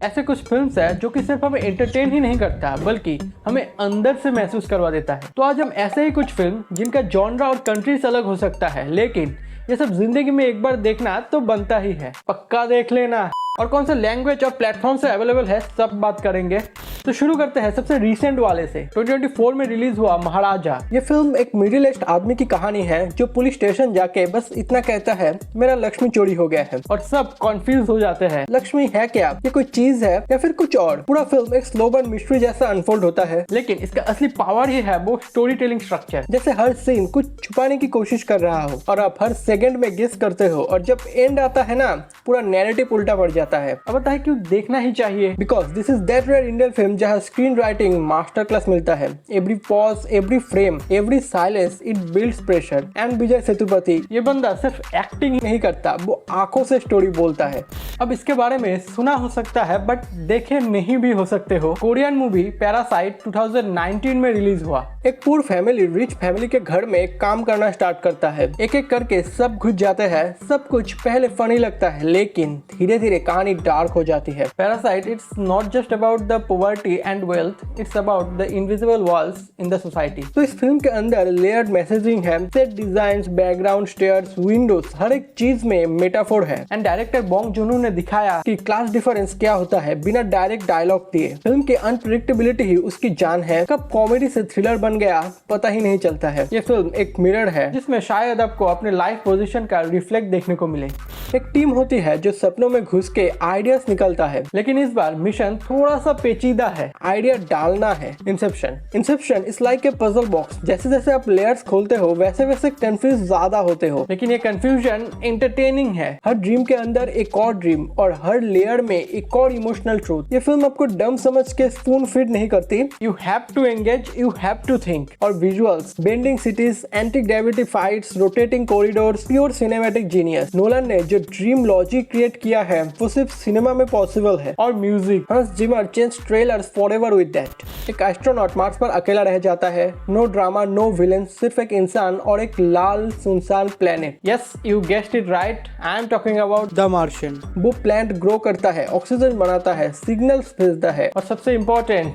ऐसे कुछ फिल्म्स है जो कि सिर्फ हमें एंटरटेन ही नहीं करता बल्कि हमें अंदर से महसूस करवा देता है। तो आज हम ऐसे ही कुछ फिल्म जिनका जॉनरा और कंट्रीज अलग हो सकता है, लेकिन ये सब जिंदगी में एक बार देखना तो बनता ही है, पक्का देख लेना। और कौन सा लैंग्वेज और प्लेटफॉर्म से अवेलेबल है सब बात करेंगे। तो शुरू करते हैं सबसे रीसेंट वाले से। 2024 में रिलीज हुआ महाराजा। ये फिल्म एक मिडिल एज आदमी की कहानी है जो पुलिस स्टेशन जाके बस इतना कहता है, मेरा लक्ष्मी चोरी हो गया है, और सब कंफ्यूज हो जाते हैं, लक्ष्मी है क्या, ये कोई चीज है या फिर कुछ और। पूरा फिल्म एक स्लो बर्न मिस्ट्री जैसा अनफोल्ड होता है, लेकिन इसका असली पावर ही है वो स्टोरी टेलिंग स्ट्रक्चर। जैसे हर सीन कुछ छुपाने की कोशिश कर रहा हो और आप हर सेकंड में गेस करते हो, और जब एंड आता है ना, पूरा नैरेटिव उल्टा पड़ जाता है। अब बताए क्यों देखना ही चाहिए। Because this is that rare Indian film जहाँ स्क्रीन राइटिंग मास्टर क्लास मिलता है। Every pause, every frame, every silence, it builds pressure. And Vijay Sethupathi, ये बंदा सिर्फ एक्टिंग नहीं करता, वो आंखों से स्टोरी बोलता है। अब इसके बारे में सुना हो सकता है बट देखे नहीं भी हो सकते हो। कोरियन मूवी पैरासाइट 2019 में रिलीज हुआ। एक पूर फैमिली रिच फैमिली के घर में काम करना स्टार्ट करता है। एक एक करके सब घुस जाते हैं। सब कुछ पहले फनी लगता है, लेकिन धीरे धीरे कहानी डार्क हो जाती है। Parasite it's not just about the poverty and wealth, it's about the invisible walls in the society. तो इस फिल्म के अंदर लेयर्ड मैसेजिंग है, set designs, background, stairs, windows, हर एक चीज में मेटाफोर है। एंड डायरेक्टर बॉन्ग जून-हो ने दिखाया कि क्लास डिफरेंस क्या होता है बिना डायरेक्ट डायलॉग दिए। फिल्म की अनप्रेडिक्टेबिलिटी ही उसकी जान है। कब कॉमेडी से थ्रिलर बन गया पता ही नहीं चलता है। ये फिल्म एक मिरर है जिसमें शायद आपको अपने लाइफ पोजीशन का रिफ्लेक्ट देखने को मिले। एक टीम होती है जो सपनों में घुस के आइडियाज निकलता है, लेकिन इस बार मिशन थोड़ा सा पेचीदा है, आइडिया डालना है। Inception is like a puzzle box. जैसे जैसे आप लेयर्स खोलते हो वैसे वैसे कंफ्यूज ज्यादा होते हो, लेकिन ये कंफ्यूजन एंटरटेनिंग है। हर ड्रीम के अंदर एक और ड्रीम और हर लेयर में एक और इमोशनल ट्रूथ। ये फिल्म आपको डम समझ के स्पून फीड नहीं करती। You have to engage, you have to think. और visuals, bending cities, anti gravity fights, rotating corridors, pure cinematic genius. Nolan ने जो ड्रीम लॉजिक क्रिएट किया है वो सिर्फ सिनेमा में पॉसिबल है। और music, Hans Zimmer change trailers forever with that. एक एस्ट्रोनॉट मार्स पर अकेला रह जाता है। नो ड्रामा, नो विलन, सिर्फ एक इंसान और एक लाल सुनसान planet. Yes, you guessed it right, I am talking about the Martian. वो प्लांट ग्रो करता है, ऑक्सीजन बनाता है, सिग्नल्स भेजता है, और सबसे इंपॉर्टेंट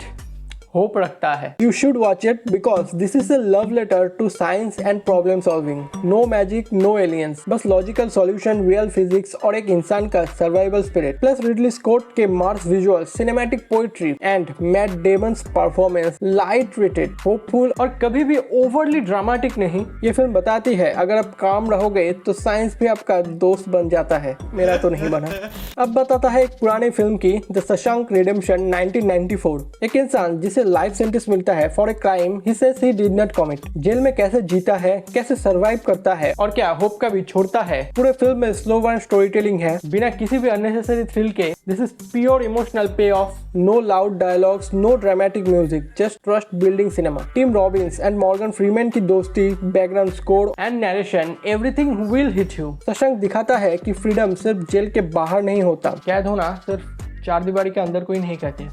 होप रखता है। You should watch it because this is a love letter to science and problem solving. No magic, no aliens, बस logical solution, real physics और एक इंसान का survival spirit. Plus Ridley Scott के Mars visuals, cinematic poetry and Matt Damon's performance, light rated, hopeful और कभी भी overly dramatic नहीं। ये फिल्म बताती है अगर आप काम रहोगे तो साइंस भी आपका दोस्त बन जाता है। मेरा तो नहीं बना। अब बताता है एक पुरानी फिल्म की, द शशांक रिडेम्पशन 1994। एक इंसान जिसे लाइफ सेंटेंस मिलता है for a crime he says he did not commit. Jail में कैसे जीता है, कैसे सरवाइव करता है और क्या होप का भी छोड़ता है। पूरे फिल्म में स्लो बर्न स्टोरी टेलिंग है बिना किसी भी अननेसेसरी थ्रिल के। This is pure emotional pay off. No loud dialogues, no dramatic music, just trust building cinema. Tim Robbins and Morgan Freeman की दोस्ती, background score and narration, everything will hit you. Shawshank दिखाता है कि freedom सिर्फ jail के बाहर नहीं होता। कैद होना सिर्फ चार दीवारी के अंदर कोई नहीं कहते,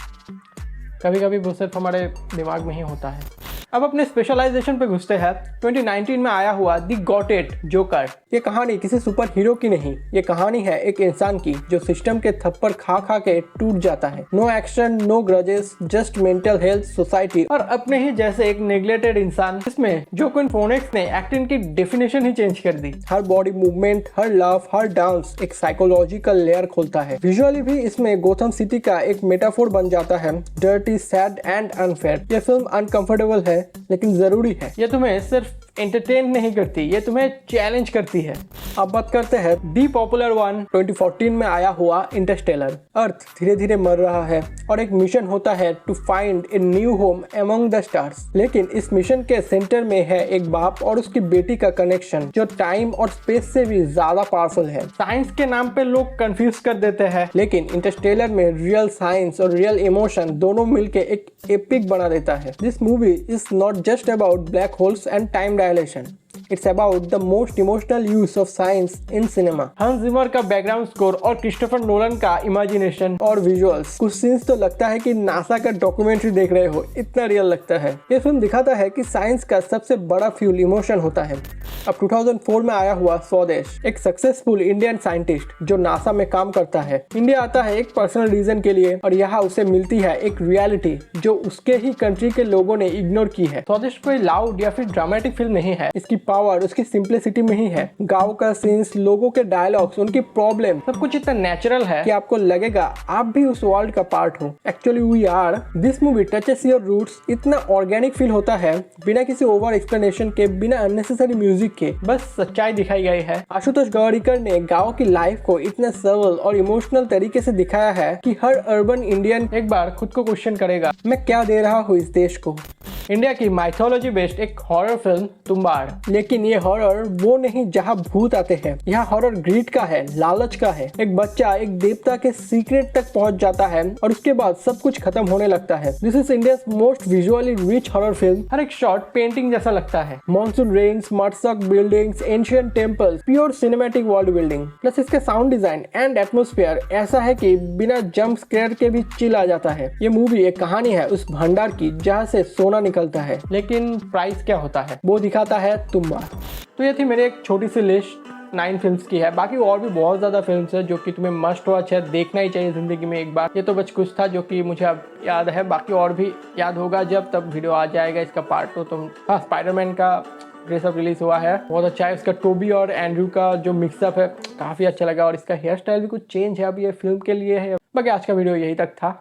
कभी कभी वो सिर्फ हमारे दिमाग में ही होता है। अब अपने स्पेशलाइजेशन पे घुसते हैं। 2019 में आया हुआ द गॉट इट जोकर। ये कहानी किसी सुपर हीरो की नहीं, ये कहानी है एक इंसान की जो सिस्टम के थप्पड़ खा खा के टूट जाता है। No action, no grudges, just mental health, society और अपने ही जैसे एक नेग्लेक्टेड इंसान। इसमें जोक्विन फोनिक्स ने एक्टिंग की डेफिनेशन ही चेंज कर दी। हर बॉडी मूवमेंट, हर लाफ, हर डांस एक साइकोलॉजिकल लेयर खोलता है। विजुअली भी इसमें गोथम सिटी का एक मेटाफोर बन जाता है, डर्टी, सैड एंड अनफेयर। ये फिल्म अनकंफर्टेबल है लेकिन जरूरी है। ये तुम्हें सिर्फ एंटरटेन नहीं करती, ये तुम्हें चैलेंज करती है। अब बात करते हैं दी पॉपुलर वन 2014 में आया हुआ इंटरस्टेलर। अर्थ धीरे धीरे मर रहा है और एक मिशन होता है to find a new home among the stars. लेकिन इस मिशन के सेंटर में है एक बाप और उसकी बेटी का कनेक्शन जो टाइम और स्पेस से भी ज्यादा पावरफुल है। साइंस के नाम पे लोग कंफ्यूज कर देते हैं, लेकिन इंटरस्टेलर में रियल साइंस और रियल इमोशन दोनों मिलके एक एपिक बना देता है। This movie is not just about black holes and time dilation, It's about the most emotional use of science in cinema. हंस जिमर का बैकग्राउंड स्कोर और क्रिस्टोफर नोलन का इमेजिनेशन और विजुअल्स, कुछ सीन्स तो लगता है कि नासा का डॉक्यूमेंट्री देख रहे हो, इतना रियल लगता है। ये फिल्म दिखाता है कि साइंस का सबसे बड़ा फ्यूल इमोशन होता है। अब 2004 में आया हुआ स्वदेश, एक सक्सेसफुल इंडियन साइंटिस्ट जो नासा में काम करता है, इंडिया आता है एक पर्सनल रीजन के लिए और यहाँ उसे मिलती है एक रियलिटी जो उसके ही कंट्री के लोगों ने इग्नोर की है। स्वदेश कोई लाउड या फिर ड्रामेटिक फिल्म नहीं है। इसकी पावर उसकी सिंप्लिसिटी में ही है। गाँव का सीन्स, लोगों के डायलॉग्स, उनकी प्रॉब्लम, सब कुछ इतना नेचुरल है कि आपको लगेगा आप भी उस वर्ल्ड का पार्ट हो। Actually we are. This movie touches your roots. इतना ऑर्गेनिक फील होता है, बिना किसी ओवर एक्सप्लेनेशन के, बिना अननेसेसरी म्यूजिक के, बस सच्चाई दिखाई गई है। आशुतोष गौरीकर ने गाँव की लाइफ को इतना सरल और इमोशनल तरीके से दिखाया है कि हर अर्बन इंडियन एक बार खुद को क्वेश्चन करेगा, मैं क्या दे रहा हूँ इस देश को। इंडिया की माइथोलॉजी बेस्ड एक हॉरर फिल्म तुम्बाड़। लेकिन ये हॉरर वो नहीं जहाँ भूत आते हैं। यहाँ हॉरर ग्रीड का है, लालच का है। एक बच्चा एक देवता के सीक्रेट तक पहुंच जाता है और उसके बाद सब कुछ खत्म होने लगता है। This is India's most visually rich horror film. हर एक शॉट पेंटिंग जैसा लगता है। Monsoon rains, mud soaked buildings, ancient temples, pure cinematic world building, plus इसके साउंड डिजाइन एंड एटमॉस्फेयर ऐसा है कि बिना जंप स्केयर के भी चिल आ जाता है। ये मूवी एक कहानी है उस भंडार की जहाँ से सोना निकलता है। लेकिन प्राइस क्या होता है वो दिखाता है तुम्बाड़। तो ये थी मेरी एक छोटी सी लिस्ट 9 फिल्म्स की है। बाकी और भी बहुत ज़्यादा फिल्म्स है जो कि तुम्हें मस्ट वॉच है, देखना ही चाहिए ज़िंदगी में एक बार। ये तो बस कुछ था जो कि मुझे अब याद है, बाकी और भी याद होगा जब तब वीडियो आ जाएगा इसका पार्ट 2। तुम हाँ, स्पाइडरमैन का ड्रेसअप रिलीज हुआ है, बहुत अच्छा है। इसका टोबी और एंड्रू का जो मिक्सअप है काफ़ी अच्छा लगा और इसका हेयर स्टाइल भी कुछ चेंज है, अब ये फिल्म के लिए है। बाकी आज का वीडियो यही तक था।